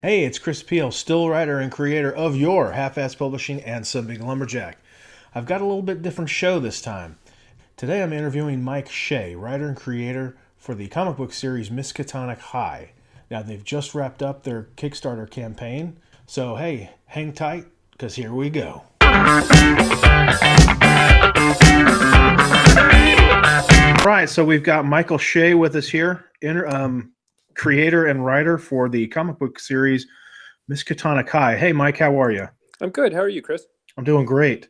Hey, it's Chris Peel, still writer and creator of your Half-Ass Publishing and Some Big Lumberjack. I've got a little bit different show this time. Today I'm interviewing Mike Shea, writer and creator for the comic book series Miskatonic High. Now they've just wrapped up their Kickstarter campaign, so hey, hang tight, because here we go. Right, so we've got Michael Shea with us here, creator and writer for the comic book series Miskatonic High. Hey, Mike, how are you? I'm good. How are you, Chris? I'm doing great.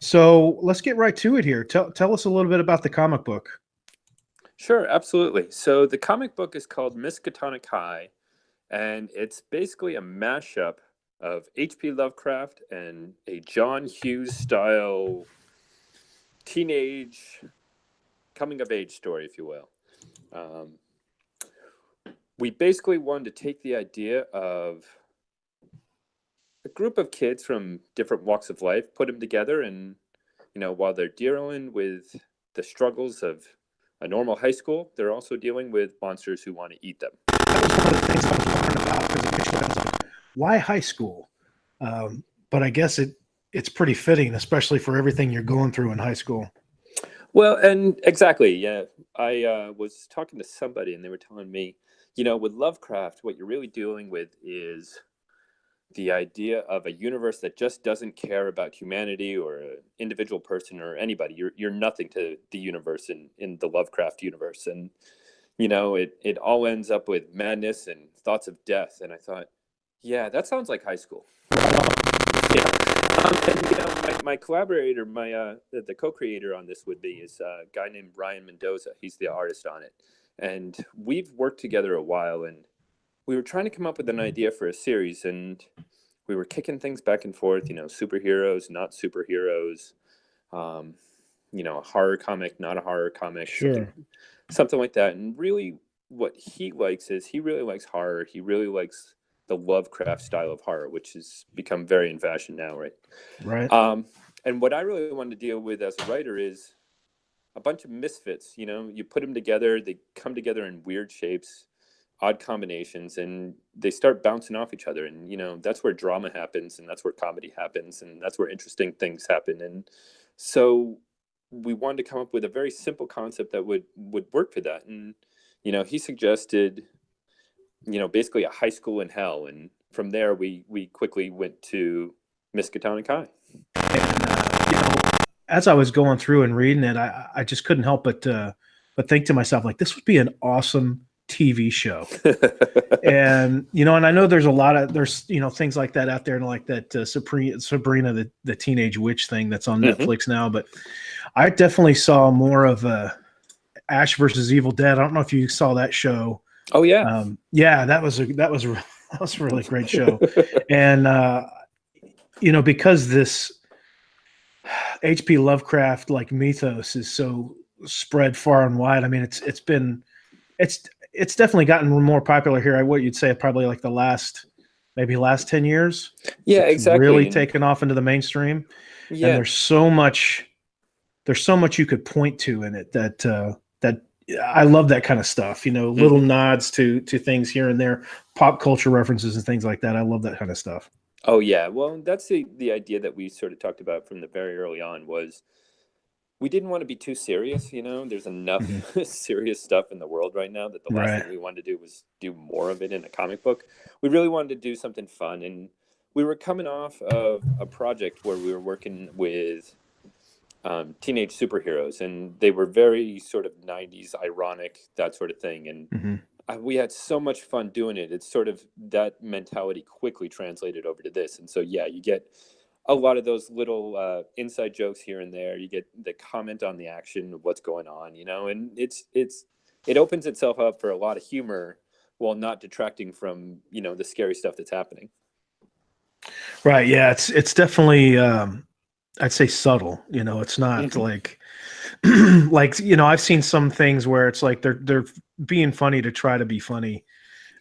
So let's get right to it here. Tell us a little bit about the comic book. Sure, absolutely. So the comic book is called Miskatonic High, and it's basically a mashup of H.P. Lovecraft and a John Hughes style teenage coming of age story, if you will. We basically wanted to take the idea of a group of kids from different walks of life, put them together, and while they're dealing with the struggles of a normal high school, they're also dealing with monsters who want to eat them. That was one of the things I was wondering about, because initially I was like, why high school? But I guess it's pretty fitting, especially for everything you're going through in high school. Well, and exactly, yeah. I was talking to somebody, and they were telling me, with Lovecraft, what you're really dealing with is the idea of a universe that just doesn't care about humanity or an individual person or anybody. You're nothing to the universe in the Lovecraft universe. And, it all ends up with madness and thoughts of death. And I thought, yeah, that sounds like high school. Yeah. And, my collaborator, the co-creator on this would be is a guy named Ryan Mendoza. He's the artist on it. And we've worked together a while, and we were trying to come up with an idea for a series, and we were kicking things back and forth, superheroes, not superheroes, a horror comic, not a horror comic, Sure. something like that. And really what he likes is he really likes horror. He really likes the Lovecraft style of horror, which has become very in fashion now, right? Right. And what I really wanted to deal with as a writer is a bunch of misfits. You put them together, they come together in weird shapes, odd combinations, and they start bouncing off each other. And that's where drama happens, and that's where comedy happens, and that's where interesting things happen. And so we wanted to come up with a very simple concept that would work for that. And he suggested basically a high school in hell, and from there we quickly went to Miskatonic High. And as I was going through and reading it, I just couldn't help but think to myself, like, this would be an awesome TV show. And and I know there's things like that out there, and like that Sabrina the Teenage Witch thing that's on Netflix now. But I definitely saw more of Ash versus Evil Dead. I don't know if you saw that show. Oh yeah, yeah, that was a really great show. And because this H.P. Lovecraft like mythos is so spread far and wide. I mean, it's definitely gotten more popular here. What you'd say probably like the last 10 years. Yeah, it's exactly. Really taken off into the mainstream. Yeah. And there's so much you could point to in it that I love that kind of stuff. Little nods to things here and there, pop culture references and things like that. I love that kind of stuff. Oh yeah, well, that's the idea that we sort of talked about from the very early on. Was we didn't want to be too serious. There's enough serious stuff in the world right now that the last thing we wanted to do was do more of it in a comic book. We really wanted to do something fun, and we were coming off of a project where we were working with teenage superheroes, and they were very sort of 90s ironic, that sort of thing. And we had so much fun doing it. It's sort of that mentality quickly translated over to this. And so, yeah, you get a lot of those little inside jokes here and there. You get the comment on the action of what's going on, and it opens itself up for a lot of humor while not detracting from, the scary stuff that's happening. Right. Yeah. It's definitely, I'd say subtle, it's not like, I've seen some things where it's like they're being funny to try to be funny,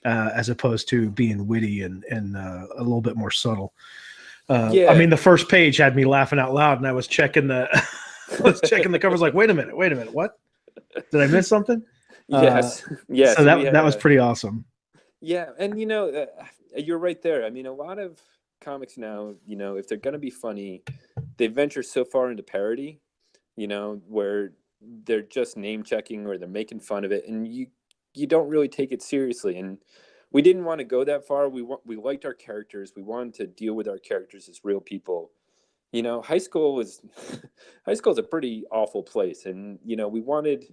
as opposed to being witty and a little bit more subtle. I mean, the first page had me laughing out loud, and I was checking the covers, like, wait a minute, what? Did I miss something? Yes. So that was pretty awesome. Yeah, and you're right there. I mean, a lot of comics now, if they're going to be funny, they venture so far into parody, where they're just name checking or they're making fun of it, and you don't really take it seriously. And we didn't want to go that far. We liked our characters. We wanted to deal with our characters as real people. High school was high school is a pretty awful place, and we wanted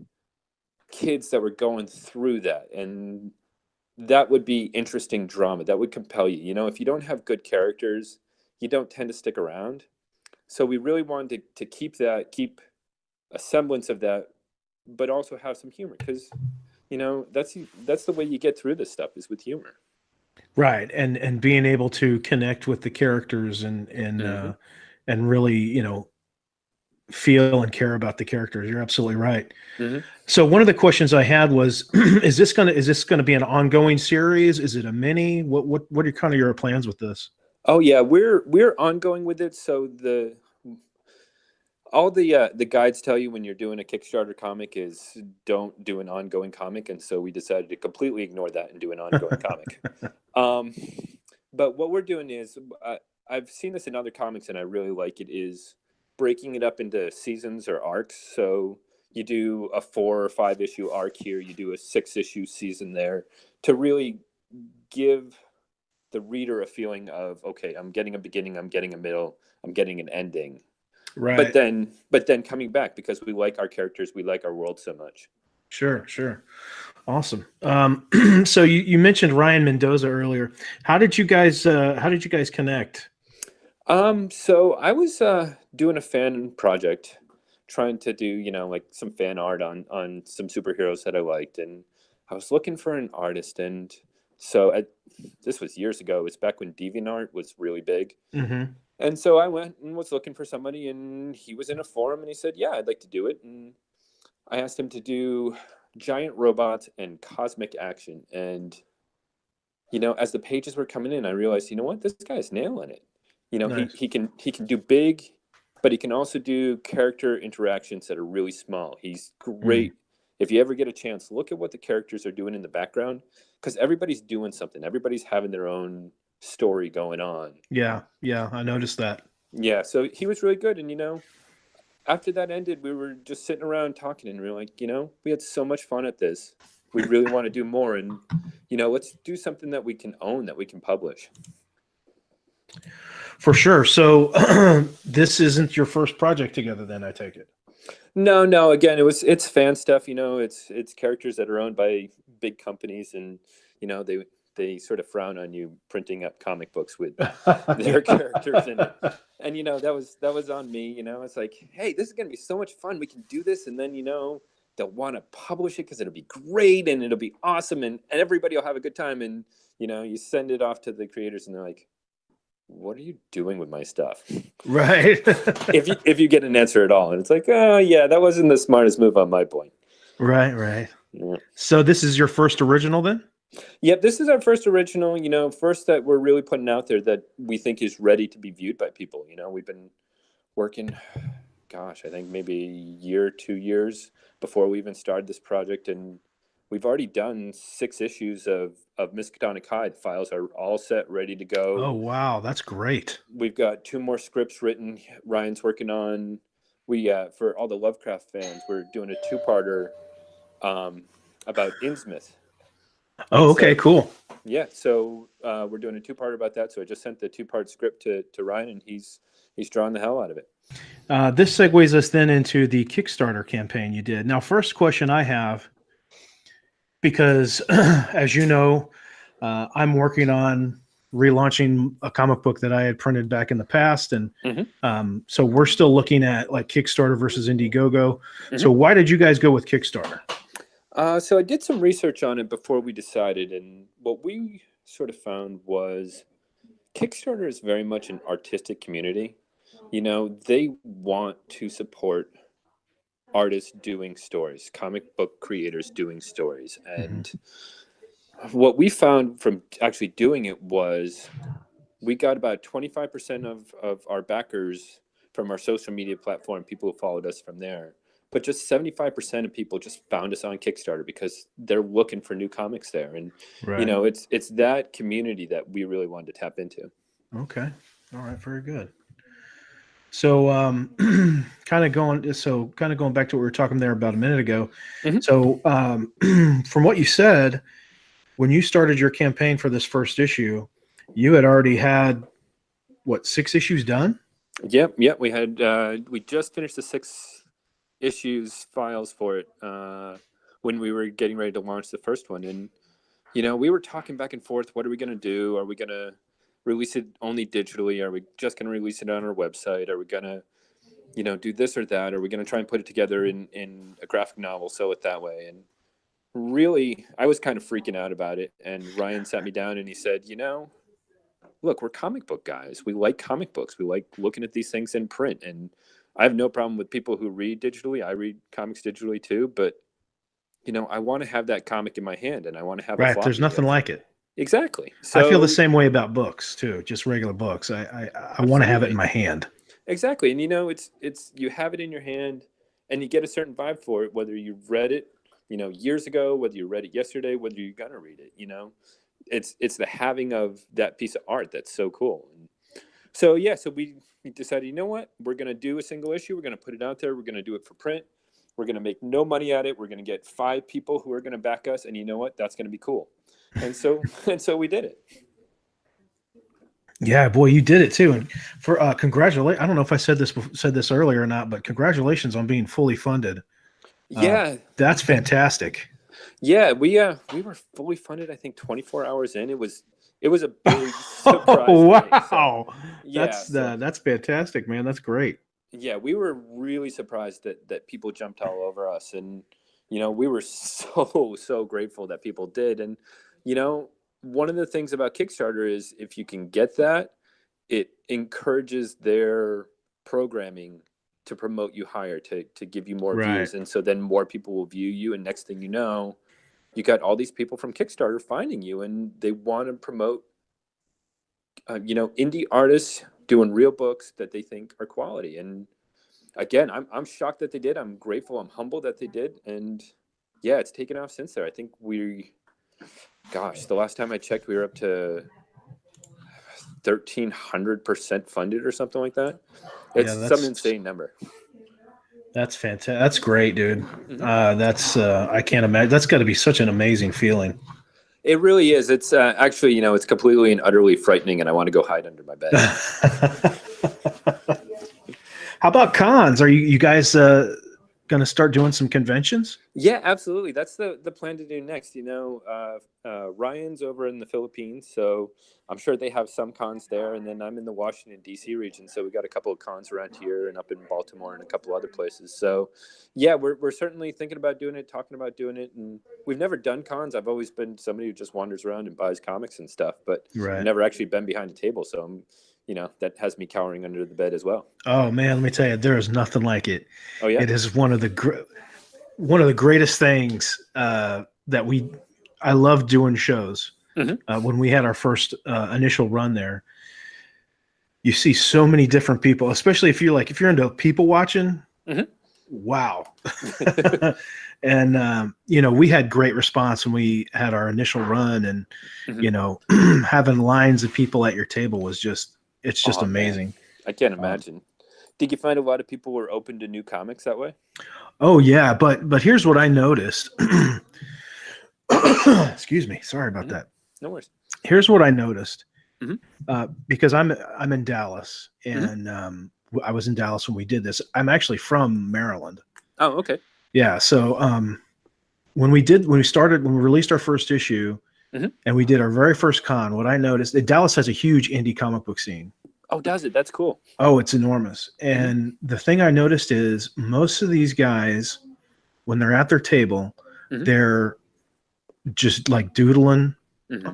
kids that were going through that, and that would be interesting drama that would compel you. If you don't have good characters, you don't tend to stick around. So we really wanted to keep a semblance of that, but also have some humor, because that's the way you get through this stuff, is with humor. Right. And being able to connect with the characters and really, feel and care about the characters. You're absolutely right. Mm-hmm. So one of the questions I had was, is this gonna be an ongoing series? Is it a mini? What are kind of your plans with this? Oh yeah, we're ongoing with it. So all the guides tell you when you're doing a Kickstarter comic is don't do an ongoing comic, and so we decided to completely ignore that and do an ongoing comic. But what we're doing is, I've seen this in other comics and I really like it, is breaking it up into seasons or arcs. So you do a 4 or 5 issue arc here, you do a 6 issue season there, to really give the reader a feeling of, okay, I'm getting a beginning, I'm getting a middle, I'm getting an ending. Right. But then coming back, because we like our characters, we like our world so much. Sure. Awesome. So you mentioned Ryan Mendoza earlier. How did you guys connect? So I was doing a fan project, trying to do, like some fan art on some superheroes that I liked, and I was looking for an artist. And so this was years ago. It's back when DeviantArt was really big. Mm-hmm. And so I went and was looking for somebody, and he was in a forum, and he said, yeah, I'd like to do it. And I asked him to do giant robots and cosmic action. And, as the pages were coming in, I realized, you know what, this guy's nailing it. Nice. He can do big, but he can also do character interactions that are really small. He's great. If you ever get a chance, look at what the characters are doing in the background, because everybody's doing something. Everybody's having their own story going on. Yeah, I noticed that. Yeah, so he was really good. And after that ended, we were just sitting around talking, and we were like, we had so much fun at this. We really want to do more, and let's do something that we can own, that we can publish. For sure. So this isn't your first project together, then, I take it? No. Again, it's fan stuff. It's characters that are owned by big companies, and they sort of frown on you printing up comic books with their characters in it. And that was on me. It's like, hey, this is gonna be so much fun. We can do this, and then they'll want to publish it because it'll be great and it'll be awesome, and everybody will have a good time. And you send it off to the creators, and they're like, what are you doing with my stuff? Right. if you get an answer at all. And it's like, oh yeah, that wasn't the smartest move on my point. Right. Yeah. So this is your first original, then? Yep, this is our first original, first that we're really putting out there that we think is ready to be viewed by people. We've been working, gosh, I think maybe a year, 2 years before we even started this project, and we've already done 6 issues of Miskatonic High. The files are all set, ready to go. Oh, wow, that's great. We've got 2 more scripts written. Ryan's working on. For all the Lovecraft fans, we're doing a 2-parter about Innsmouth. Oh, okay, cool. Yeah, so we're doing a 2-parter about that. So I just sent the 2-part script to Ryan, and he's drawing the hell out of it. This segues us then into the Kickstarter campaign you did. Now, first question I have, because as you know, I'm working on relaunching a comic book that I had printed back in the past, and so we're still looking at like Kickstarter versus Indiegogo. So why did you guys go with Kickstarter? So I did some research on it before we decided, and what we sort of found was Kickstarter is very much an artistic community. They want to support artists doing stories, comic book creators doing stories. And what we found from actually doing it was we got about 25% of our backers from our social media platform, people who followed us from there. but just 75% of people just found us on Kickstarter because they're looking for new comics there. And, Right. it's that community that we really wanted to tap into. Okay. All right. Very good. So, kind of going back to what we were talking there about a minute ago. Mhm. So, from what you said, when you started your campaign for this first issue, you had already had what, 6 issues done? Yep. We had, we just finished the 6 issues files for it when we were getting ready to launch the first one. And, we were talking back and forth. What are we going to do? Are we going to release it only digitally? Are we just going to release it on our website? Are we going to, do this or that? Are we going to try and put it together in a graphic novel, sell it that way? And really, I was kind of freaking out about it. And Ryan sat me down and he said, look, we're comic book guys. We like comic books. We like looking at these things in print. And I have no problem with people who read digitally. I read comics digitally too. But, I want to have that comic in my hand and I want to have a Right. floppy There's nothing drive. like it. Exactly. I feel the So same way about books too, just regular books. I want to have it in absolutely. my hand. Exactly. And it's you have it in your hand and you get a certain vibe for it, whether you've read it, years ago, whether you read it yesterday, whether you're gonna read it, It's the having of that piece of art that's so cool. And so yeah, so we decided, you know what? We're gonna do a single issue, we're gonna put it out there, we're gonna do it for print, we're gonna make no money at it, we're gonna get 5 people who are gonna back us, and you know what? That's gonna be cool. And so and so we did it. Yeah, boy, you did it too. And for congratulate. I don't know if I said this earlier or not, but congratulations on being fully funded. Yeah. That's fantastic. Yeah, we were fully funded, I think 24 hours in. It was a big surprise. Oh, To me. wow. So, yeah, That's fantastic, man. That's great. yeah, we were really surprised that people jumped all over us, and we were so grateful that people did. And one of the things about Kickstarter is if you can get that, it encourages their programming to promote you higher, to give you more Right. views, and so then more people will view you, and next thing you know, you got all these people from Kickstarter finding you, and they want to promote indie artists doing real books that they think are quality. And again, I'm shocked that they did. I'm grateful, I'm humbled that they did. And yeah, it's taken off since there. I think the last time I checked, we were up to 1,300% funded or something like that. It's some insane number. That's fantastic. That's great, dude. Mm-hmm. I can't imagine. That's got to be such an amazing feeling. It really is. It's actually, it's completely and utterly frightening, and I want to go hide under my bed. How about cons? Are you guys going to start doing some conventions? Yeah, absolutely. That's the plan to do next. Ryan's over in the Philippines, so I'm sure they have some cons there. And then I'm in the Washington, D.C. region, so we got a couple of cons around here and up in Baltimore and a couple other places. So, yeah, we're certainly thinking about doing it, talking about doing it. And we've never done cons. I've always been somebody who just wanders around and buys comics and stuff, but Right. I've never actually been behind a table. So that has me cowering under the bed as well. Oh man, let me tell you, there is nothing like it. Oh yeah, it is one of the greatest things that I love doing shows. Mm-hmm. When we had our first initial run there, you see so many different people, especially if you're into people watching. Mm-hmm. Wow. And we had great response when we had our initial run, and Mm-hmm. having lines of people at your table was just amazing. Man. I can't imagine. Did you find a lot of people were open to new comics that way? Oh yeah, but here's what I noticed. Excuse me, sorry about that. No worries. Here's what I noticed. Mm-hmm. Because I'm in Dallas, and I was in Dallas when we did this. I'm actually from Maryland. Oh, okay. Yeah, so when we released our first issue, and we did our very first con, what I noticed, that Dallas has a huge indie comic book scene. Oh, does it? That's cool. Oh, it's enormous. And the thing I noticed is most of these guys, when they're at their table, they're just like doodling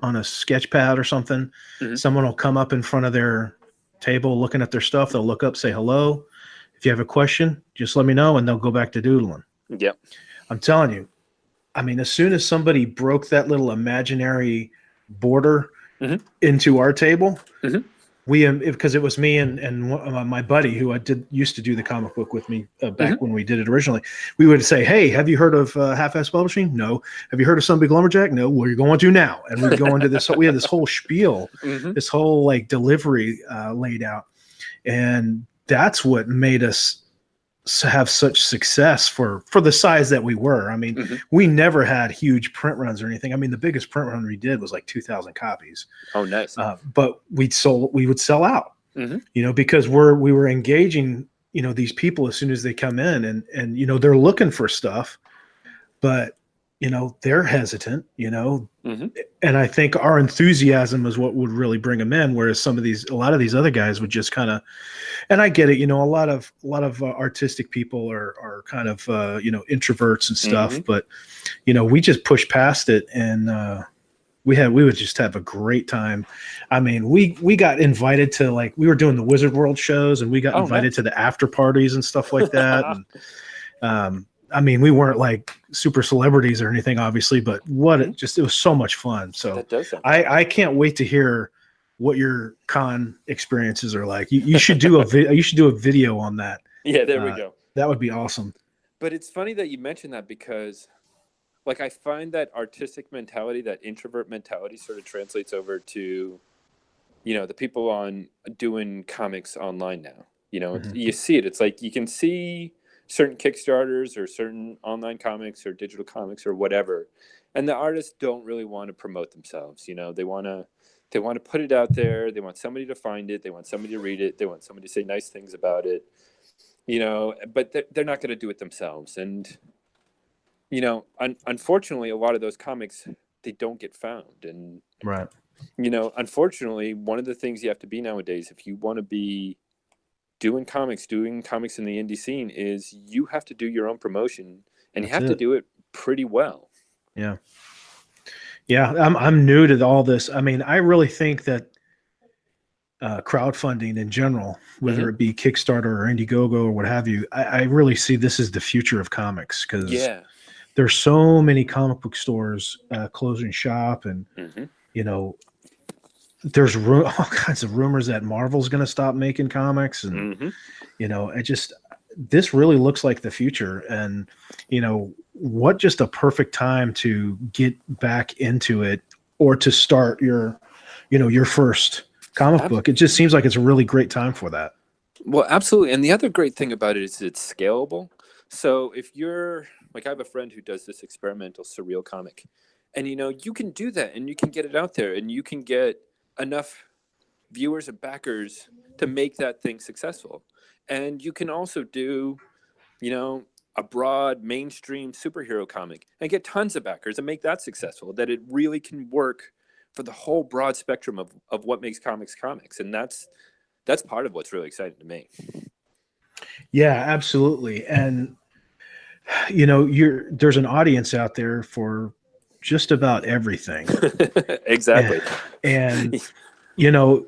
on a sketch pad or something. Someone will come up in front of their table looking at their stuff. They'll look up, say hello. If you have a question, just let me know, and they'll go back to doodling. Yep. I'm telling you, I mean, as soon as somebody broke that little imaginary border into our table, we because it was me and my buddy who used to do the comic book with me back when we did it originally. We would say, "Hey, have you heard of Half-Ass Publishing? No. Have you heard of Some Big Lumberjack? No. What are you going to now?" And we'd go into this. We had this whole spiel, this whole like delivery laid out, and that's what made us have such success for the size that we were. I mean, we never had huge print runs or anything. I mean, the biggest print run we did was like 2,000 copies. Oh, nice. But we would sell out, you know, because we were engaging, you know, these people as soon as they come in and, you know, they're looking for stuff, but, you know, they're hesitant, you know, and I think our enthusiasm is what would really bring them in. Whereas a lot of these other guys would just kind of, and I get it, you know, a lot of artistic people are kind of, you know, introverts and stuff, but, you know, we just push past it and, we would just have a great time. I mean, we got invited to, like, we were doing the Wizard World shows and we got invited to the after parties and stuff like that. And, I mean, we weren't like super celebrities or anything, obviously, but it was so much fun. So I can't wait to hear what your con experiences are like. You should do you should do a video on that. Yeah, there we go. That would be awesome. But it's funny that you mentioned that because, like, I find that artistic mentality, that introvert mentality, sort of translates over to, you know, the people on doing comics online now. You know, you see it. It's like you can see certain Kickstarters or certain online comics or digital comics or whatever, and the artists don't really want to promote themselves. You know, they want to put it out there. They want somebody to find it. They want somebody to read it. They want somebody to say nice things about it. You know, but they're not going to do it themselves. And, you know, unfortunately, a lot of those comics, they don't get found. And, you know, unfortunately, one of the things you have to be nowadays, if you want to be doing comics in the indie scene, is you have to do your own promotion, and you have to do it pretty well. Yeah. Yeah. I'm new to all this. I mean, I really think that crowdfunding in general, whether it be Kickstarter or Indiegogo or what have you, I really see this as the future of comics, because there's so many comic book stores closing shop, and you know, there's all kinds of rumors that Marvel's going to stop making comics, and you know, this really looks like the future. And you know, what just a perfect time to get back into it, or to start your first comic book. It just seems like it's a really great time for that. Well, absolutely. And the other great thing about it is it's scalable. So if you're like, I have a friend who does this experimental surreal comic, and you know, you can do that and you can get it out there and you can get enough viewers and backers to make that thing successful. And you can also do, you know, a broad mainstream superhero comic and get tons of backers and make that successful, that it really can work for the whole broad spectrum of what makes comics. And that's part of what's really exciting to me. Yeah, absolutely. And you know, there's an audience out there for just about everything. Exactly. And you know,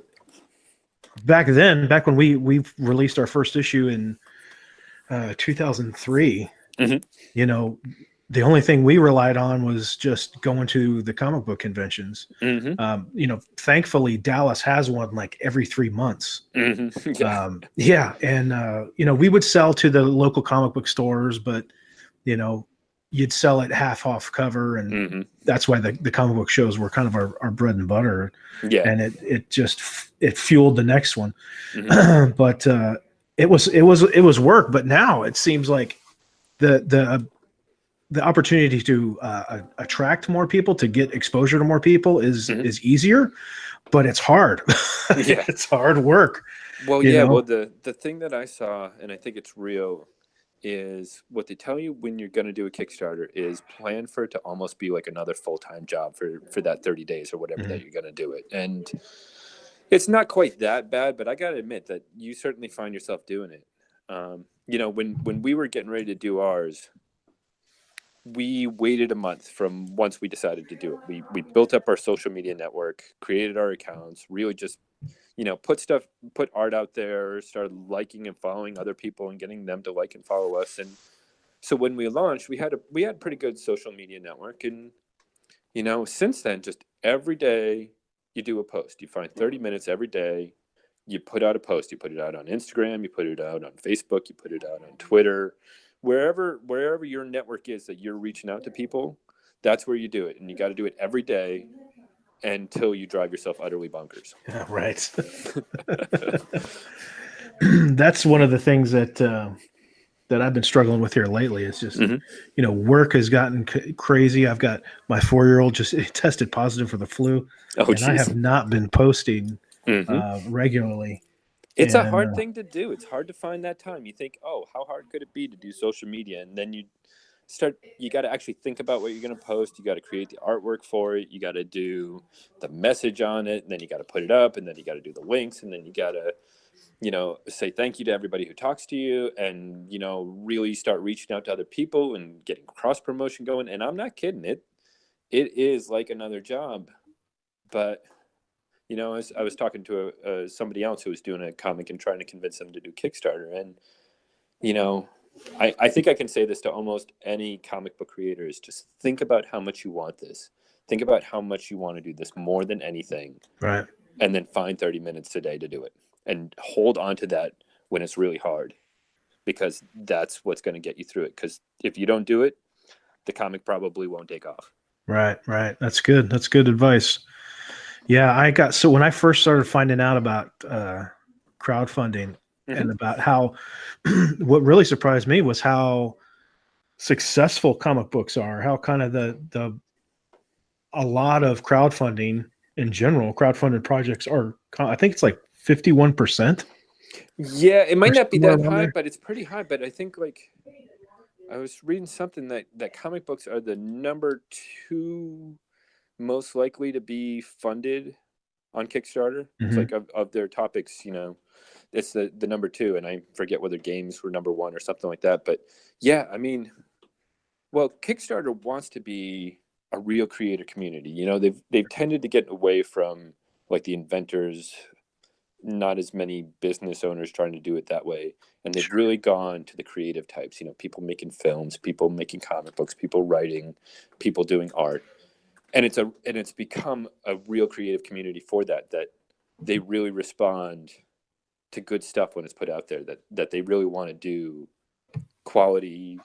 back when we released our first issue in 2003, you know, the only thing we relied on was just going to the comic book conventions. You know, thankfully Dallas has one like every 3 months. And you know, we would sell to the local comic book stores, but you know, you'd sell it half off cover, and that's why the comic book shows were kind of our bread and butter. And it fueled the next one. But it was work. But now it seems like the opportunity to attract more people, to get exposure to more people is easier, but it's hard. It's hard work. Well, well, the thing that I saw, and I think it's real, is what they tell you when you're going to do a Kickstarter is plan for it to almost be like another full-time job for that 30 days or whatever that you're going to do it. And it's not quite that bad, but I got to admit that you certainly find yourself doing it. You know, when we were getting ready to do ours, we waited a month from once we decided to do it. We built up our social media network, created our accounts, really just, you know, put art out there, started liking and following other people and getting them to like and follow us. And so when we launched, we had a pretty good social media network. And, you know, since then, just every day you do a post, you find 30 minutes every day, you put out a post, you put it out on Instagram, you put it out on Facebook, you put it out on Twitter, wherever your network is that you're reaching out to people, that's where you do it. And you got to do it every day until you drive yourself utterly bonkers. Yeah, right. That's one of the things that I've been struggling with here lately. It's just, Mm-hmm. work has gotten crazy. I've got my 4-year-old just tested positive for the flu, Oh, and I geez. have not been posting Mm-hmm. regularly. It's a And hard thing to do. It's hard to find that time. You think, oh, how hard could it be to do social media? And then you got to actually think about what you're going to post. You got to create the artwork for it. You got to do the message on it. And then you got to put it up. And then you got to do the links. And then you got to, say thank you to everybody who talks to you, and, really start reaching out to other people and getting cross promotion going. And I'm not kidding. It is like another job. But I was talking to somebody else who was doing a comic and trying to convince them to do Kickstarter. And, I think I can say this to almost any comic book creator, is just think about how much you want this. Think about how much you want to do this more than anything. right. And then find 30 minutes a day to do it. And hold on to that when it's really hard, because that's what's going to get you through it. Because if you don't do it, the comic probably won't take off. Right, right. That's good. That's good advice. Yeah, so when I first started finding out about crowdfunding Mm-hmm. and about how, what really surprised me was how successful comic books are, how kind of a lot of crowdfunding in general, crowdfunded projects are, I think it's like 51%. Yeah, it might Or not be somewhere that around high, there. but it's pretty high. But I think, like, I was reading something that comic books are the number 2 most likely to be funded on Kickstarter. It's Mhm. like of their topics, it's the number 2, and I forget whether games were number 1 or something like that. But yeah, I mean, well, Kickstarter wants to be a real creator community. They've tended to get away from, like, the inventors, not as many business owners trying to do it that way. And they've Sure. really gone to the creative types, people making films, people making comic books, people writing, people doing art. And it's become a real creative community for that they really respond to good stuff when it's put out there, that they really want to do quality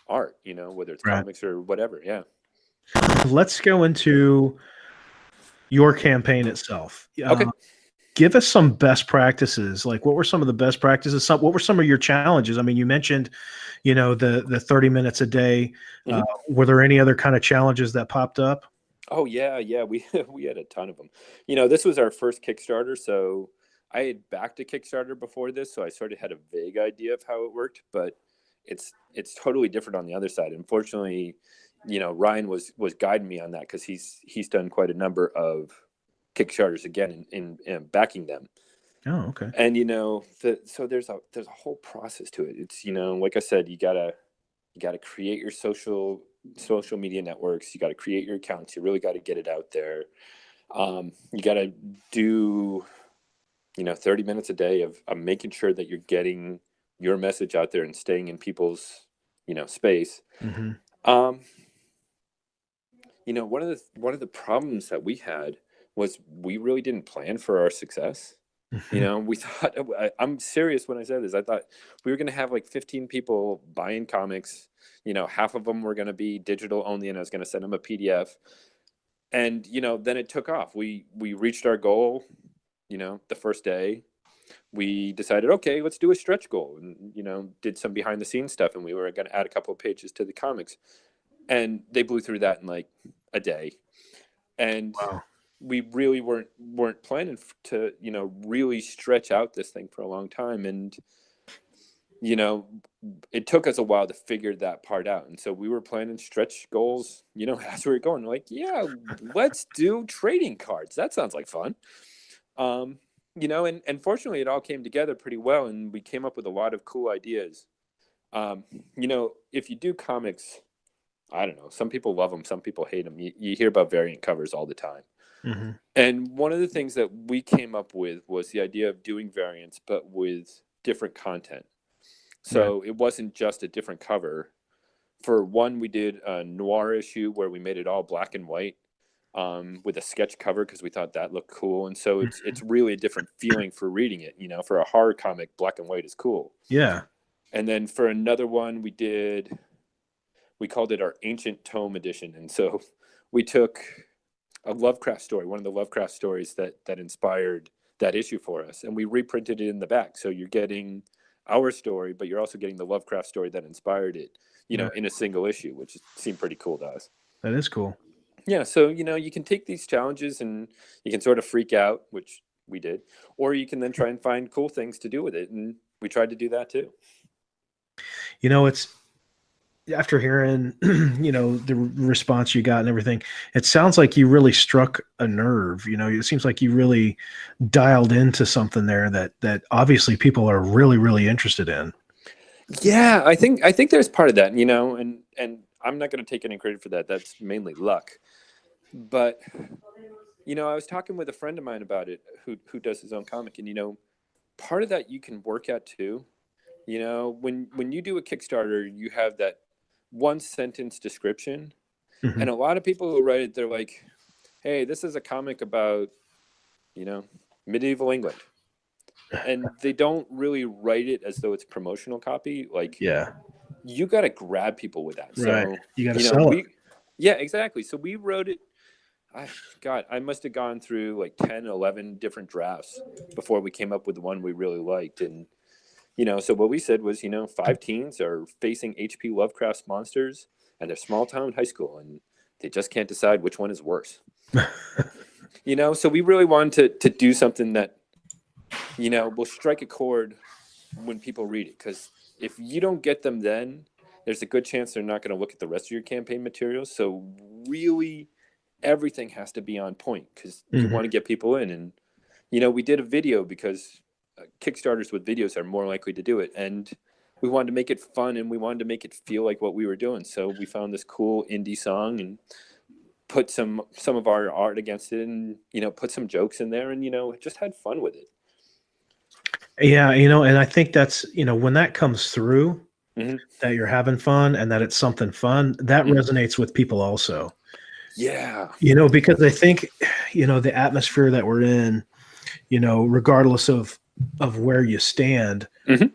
art, whether it's Right. comics or whatever. Yeah. Let's go into your campaign itself. Okay. Give us some best practices. Like, what were some of the best practices? What were some of your challenges? I mean, you mentioned, the 30 minutes a day. Hmm. Were there any other kind of challenges that popped up? Oh yeah, we we had a ton of them. This was our first Kickstarter, so I had backed a Kickstarter before this, so I sort of had a vague idea of how it worked, but it's totally different on the other side. Unfortunately, Ryan was guiding me on that, because he's done quite a number of Kickstarters again in backing them. Oh, okay. And so there's a whole process to it. It's, like I said, you gotta create your social media networks. You gotta create your accounts. You really gotta get it out there. You gotta do 30 minutes a day of making sure that you're getting your message out there and staying in people's space. Hmm. Um, one of the problems that we had was we really didn't plan for our success. We thought, I'm serious when I said this. I thought we were going to have like 15 people buying comics. Half of them were going to be digital only, and I was going to send them a PDF. And then it took off. We reached our goal. The first day. We decided, okay, let's do a stretch goal, and did some behind the scenes stuff, and we were going to add a couple of pages to the comics, and they blew through that in like a day. And Wow. we really weren't planning to really stretch out this thing for a long time. And you know it took us a while to figure that part out, and so we were planning stretch goals as we were going, like, yeah, let's do trading cards. That sounds like fun. um and fortunately it all came together pretty well, and we came up with a lot of cool ideas. If you do comics, I don't know, some people love them, some people hate them. You hear about variant covers all the time. Hmm. And one of the things that we came up with was the idea of doing variants, but with different content. Right. So it wasn't just a different cover. For one, we did a noir issue where we made it all black and white. with a sketch cover because we thought that looked cool. And so it's really a different feeling for reading it. You know, for a horror comic, black and white is cool. Yeah. And then for another one, we called it our Ancient Tome Edition. And so we took a Lovecraft story, one of the Lovecraft stories that inspired that issue for us, and we reprinted it in the back. So you're getting our story, but you're also getting the Lovecraft story that inspired it, you know, in a single issue, which seemed pretty cool to us. That is cool. Yeah, so you know, you can take these challenges and you can sort of freak out, which we did, or you can then try and find cool things to do with it, and we tried to do that too. You know, it's after hearing, you know, the response you got and everything, it sounds like you really struck a nerve. You know, it seems like you really dialed into something there that obviously people are really, really interested in. Yeah, I think there's part of that, you know, and I'm not going to take any credit for that. That's mainly luck. But you know, I was talking with a friend of mine about it who does his own comic, and you know, part of that you can work at too. You know, when you do a Kickstarter, you have that one sentence description, Mm-hmm. and a lot of people who write it, they're like, "Hey, this is a comic about, you know, medieval England," and they don't really write it as though it's promotional copy. Like, Yeah. you got to grab people with that. Right. So, You got to you know, sell it. yeah, exactly. So we wrote it. I must have gone through like 10, 11 different drafts before we came up with the one we really liked. And, you know, so what we said was, you know, 5 teens are facing H.P. Lovecraft's monsters at their small town high school, and they just can't decide which one is worse. You know, so we really wanted to do something that, you know, will strike a chord when people read it. Because if you don't get them then, there's a good chance they're not going to look at the rest of your campaign materials. So really, everything has to be on point because you want to get people in. And, you know, we did a video because Kickstarters with videos are more likely to do it. And we wanted to make it fun and we wanted to make it feel like what we were doing. So we found this cool indie song and put some of our art against it and, you know, put some jokes in there and, you know, just had fun with it. Yeah, you know, and I think that's, you know, when that comes through, Mm-hmm. that you're having fun and that it's something fun, that Mm-hmm. resonates with people also. Yeah. You know, because I think, you know, the atmosphere that we're in, you know, regardless of where you stand, Mm-hmm.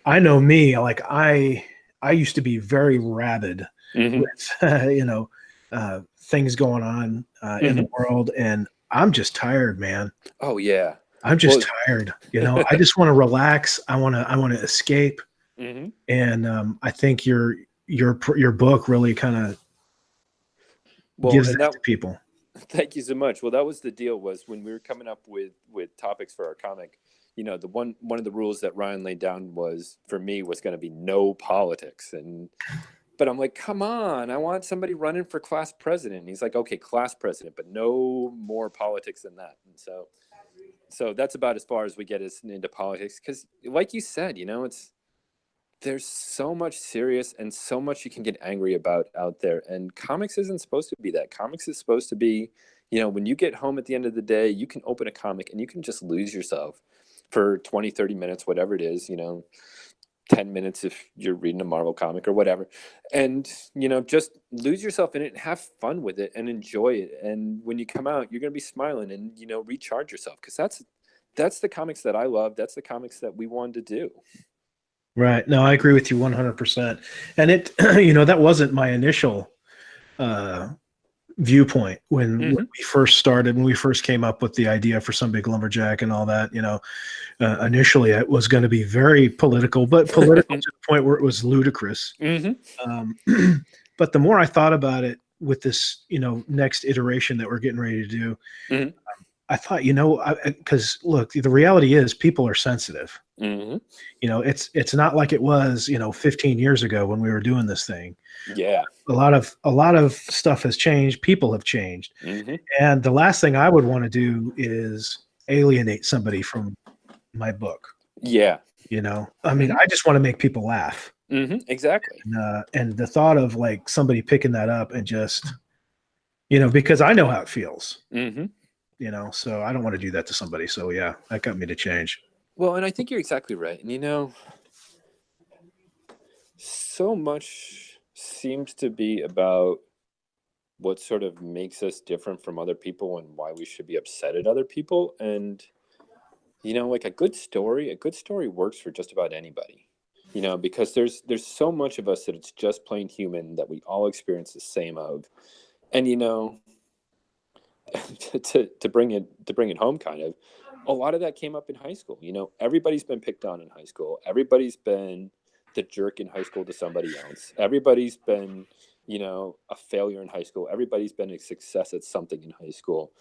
I know me, like I used to be very rabid Mm-hmm. with you know, things going on in the world, and I'm just tired, man. Oh yeah. I'm just tired. You know, I just want to relax. I want to escape. Mm-hmm. And I think your book really kind of gives that to people. Thank you so much. Well, that was the deal. Was when we were coming up with topics for our comic, you know, the one of the rules that Ryan laid down was for me was going to be no politics. And but I'm like, come on, I want somebody running for class president. And he's like, okay, class president, but no more politics than that. And so that's about as far as we get us into politics. Because, like you said, you know, there's so much serious and so much you can get angry about out there. And comics isn't supposed to be that. Comics is supposed to be, you know, when you get home at the end of the day, you can open a comic and you can just lose yourself for 20, 30 minutes, whatever it is, you know, 10 minutes if you're reading a Marvel comic or whatever. And, you know, just lose yourself in it and have fun with it and enjoy it. And when you come out, you're going to be smiling and, you know, recharge yourself. Because that's the comics that I love. That's the comics that we wanted to do. Right. No, I agree with you 100%. And it, you know, that wasn't my initial viewpoint when we first started, when we first came up with the idea for Some Big Lumberjack and all that. You know, initially it was going to be very political, but political to the point where it was ludicrous. But the more I thought about it with this, you know, next iteration that we're getting ready to do, I thought, you know, because look, the reality is people are sensitive. You know, it's not like it was, you know, 15 years ago when we were doing this thing. Yeah. A lot of stuff has changed. People have changed. And the last thing I would want to do is alienate somebody from my book. Yeah. You know, I mean, I just want to make people laugh. Exactly. And the thought of like somebody picking that up and just, you know, because I know how it feels. You know, so I don't want to do that to somebody. So yeah, that got me to change. Well, and I think you're exactly right. And you know, so much seems to be about what sort of makes us different from other people and why we should be upset at other people. And, like a good story works for just about anybody, because there's so much of us that it's just plain human that we all experience the same of. And, to bring it home kind of, a lot of that came up in high school. Everybody's been picked on in high school. Everybody's been the jerk in high school to somebody else. Everybody's been, a failure in high school. Everybody's been a success at something in high school.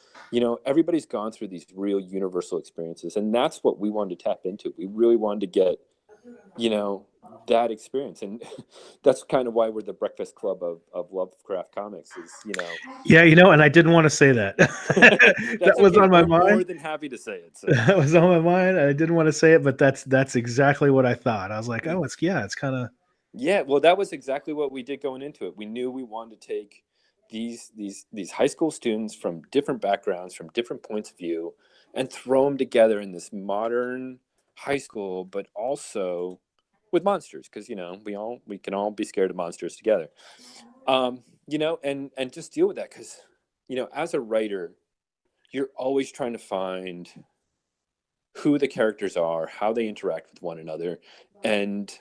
Everybody's gone through these real universal experiences, and that's what we wanted to tap into. We really wanted to get, that experience. And that's kind of why we're the breakfast club of Lovecraft comics is, Yeah, and I didn't want to say that. That that's was okay. on my We're mind. more than happy to say it. So. That was on my mind. I didn't want to say it, but that's exactly what I thought. I was like, oh, it's kind of. Yeah, well, that was exactly what we did going into it. We knew we wanted to take these high school students from different backgrounds, from different points of view, and throw them together in this modern high school, but also with monsters, because we can all be scared of monsters together. And just deal with that, because as a writer, you're always trying to find who the characters are, how they interact with one another, and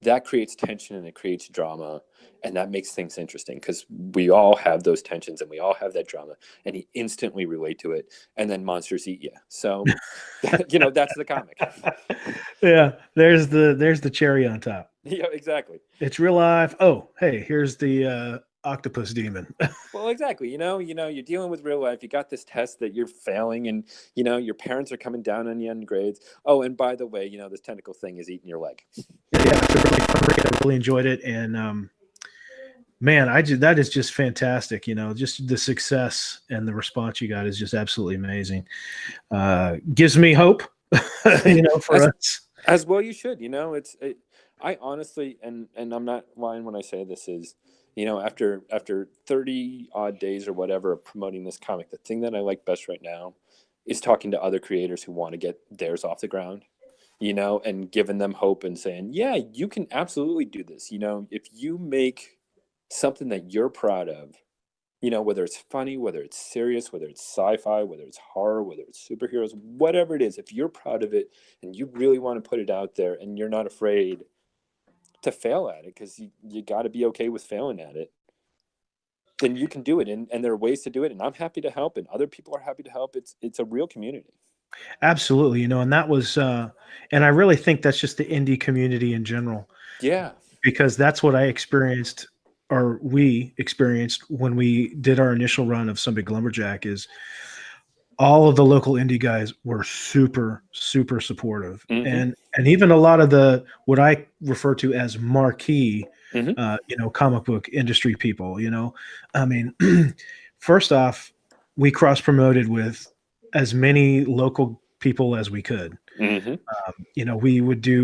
that creates tension and it creates drama, and that makes things interesting because we all have those tensions and we all have that drama, and you instantly relate to it, and then monsters eat you. So that's the comic. Yeah, there's the cherry on top. Yeah, exactly. It's real life. Oh, hey, here's the octopus demon. Well, exactly. You're dealing with real life. You got this test that you're failing, and your parents are coming down on you on grades. Oh, and by the way, this tentacle thing is eating your leg. Yeah, it's a really fun read. I really enjoyed it, and man, that is just fantastic. Just the success and the response you got is just absolutely amazing. Gives me hope, for us. As well, you should. I honestly, and I'm not lying when I say this, is after 30 odd days or whatever of promoting this comic, the thing that I like best right now is talking to other creators who want to get theirs off the ground, and giving them hope and saying, yeah, you can absolutely do this. If you make something that you're proud of, whether it's funny, whether it's serious, whether it's sci-fi, whether it's horror, whether it's superheroes, whatever it is, if you're proud of it and you really want to put it out there and you're not afraid to fail at it, because you got to be okay with failing at it, then you can do it. And there are ways to do it. And I'm happy to help, and other people are happy to help. It's a real community. Absolutely. And that was, and I really think that's just the indie community in general. Yeah. Because that's what I experienced, or we experienced when we did our initial run of Some Big Lumberjack, is all of the local indie guys were super, super supportive. Mm-hmm. And even a lot of what I refer to as marquee, Mm-hmm. comic book industry people, I mean, first off, we cross promoted with as many local people as we could. Mm-hmm.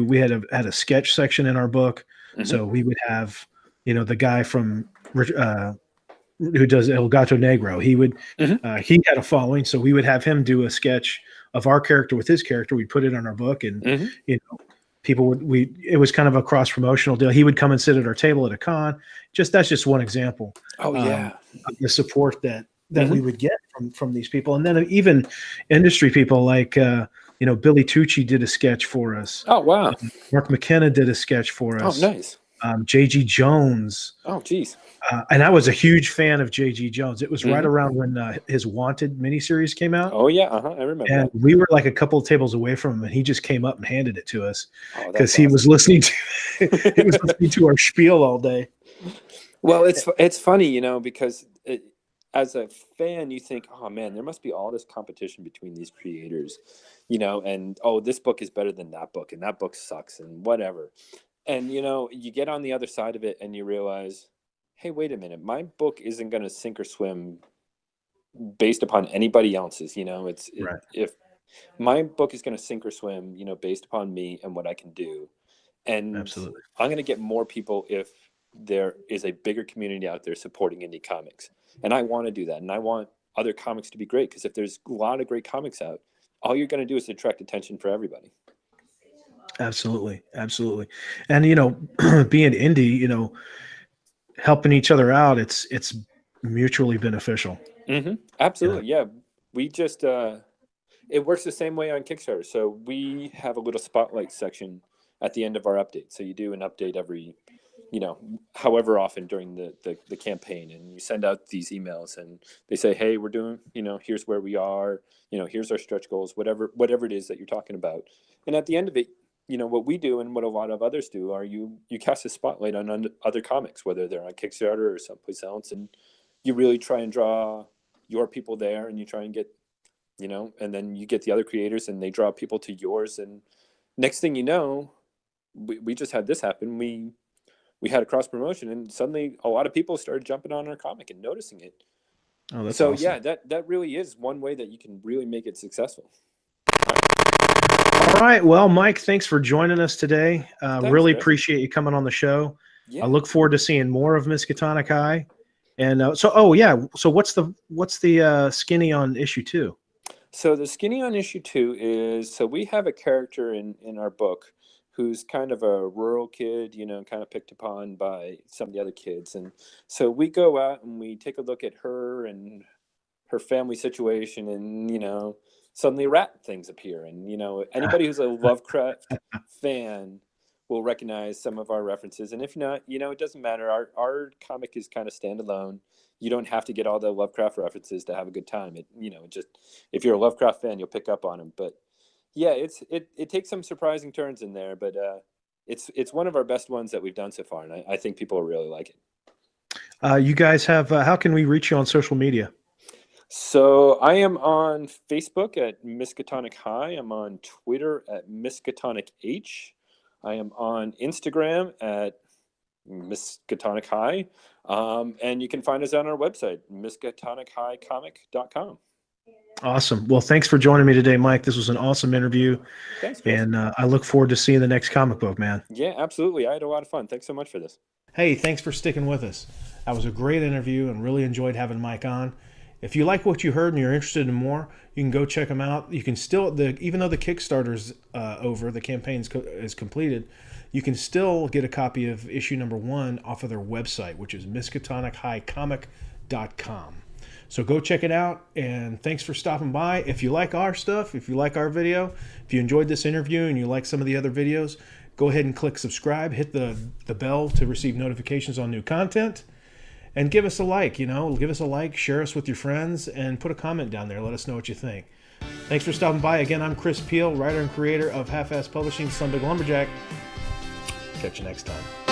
We had a sketch section in our book. Mm-hmm. So we would have, the guy from, who does El Gato Negro. He had a following, so we would have him do a sketch of our character with his character. We'd put it on our book, and people it was kind of a cross promotional deal. He would come and sit at our table at a con. That's just one example. Oh yeah. Of the support that we would get from these people. And then even industry people like Billy Tucci did a sketch for us. Oh wow. Mark McKenna did a sketch for us. Oh nice. J.G. Jones. Oh geez. And I was a huge fan of J.G. Jones. It was right around when his Wanted miniseries came out. Oh yeah, I remember. And we were like a couple of tables away from him, and he just came up and handed it to us because awesome. he was listening to our spiel all day. Well, it's funny, because as a fan, you think, oh man, there must be all this competition between these creators, and this book is better than that book, and that book sucks, and whatever. And you get on the other side of it, and you realize, hey, wait a minute, my book isn't going to sink or swim based upon anybody else's. Right. If my book is going to sink or swim, based upon me and what I can do, and absolutely, I'm going to get more people if there is a bigger community out there supporting indie comics. And I want to do that. And I want other comics to be great, because if there's a lot of great comics out, all you're going to do is attract attention for everybody. Absolutely. Absolutely. And, being indie, helping each other out, it's mutually beneficial. Absolutely. Yeah. We just, it works the same way on Kickstarter. So we have a little spotlight section at the end of our update. So you do an update every, however often during the campaign, and you send out these emails and they say, hey, we're doing, here's where we are, here's our stretch goals, whatever it is that you're talking about. And at the end of it, what we do and what a lot of others do are you cast a spotlight on other comics, whether they're on Kickstarter or someplace else, and you really try and draw your people there, and you try and get, and then you get the other creators and they draw people to yours, and next thing you know, we just had this happen. We had a cross promotion, and suddenly a lot of people started jumping on our comic and noticing it. Oh, that's so awesome. Yeah, that really is one way that you can really make it successful. All right. Well, Mike, thanks for joining us today. Really Chris. appreciate you coming on the show. Yeah. I look forward to seeing more of Miskatonic High. And so what's the skinny on issue 2? So the skinny on issue 2 is, so we have a character in our book who's kind of a rural kid, kind of picked upon by some of the other kids. And so we go out and we take a look at her and her family situation, and, suddenly rat things appear. And, anybody who's a Lovecraft fan will recognize some of our references. And if not, it doesn't matter. Our comic is kind of standalone. You don't have to get all the Lovecraft references to have a good time. Just, if you're a Lovecraft fan, you'll pick up on them. But yeah, it takes some surprising turns in there, but it's one of our best ones that we've done so far, and I think people will really like it. You guys have how can we reach you on social media? So I am on Facebook at Miskatonic High. I'm on Twitter at Miskatonic H. I am on Instagram at Miskatonic High. And you can find us on our website, miskatonichighcomic.com. Awesome. Well, thanks for joining me today, Mike. This was an awesome interview. Thanks, Chris. And I look forward to seeing the next comic book, man. Yeah, absolutely. I had a lot of fun. Thanks so much for this. Hey, thanks for sticking with us. That was a great interview and really enjoyed having Mike on. If you like what you heard and you're interested in more, you can go check them out. You can still, even though the Kickstarter's over, the campaign is completed, you can still get a copy of issue number 1 off of their website, which is miskatonichighcomic.com. So go check it out, and thanks for stopping by. If you like our stuff, if you like our video, if you enjoyed this interview and you like some of the other videos, go ahead and click subscribe, hit the bell to receive notifications on new content, and give us a like, give us a like, share us with your friends, and put a comment down there. Let us know what you think. Thanks for stopping by. Again, I'm Chris Peel, writer and creator of Half-Ass Publishing, Some Big Lumberjack. Catch you next time.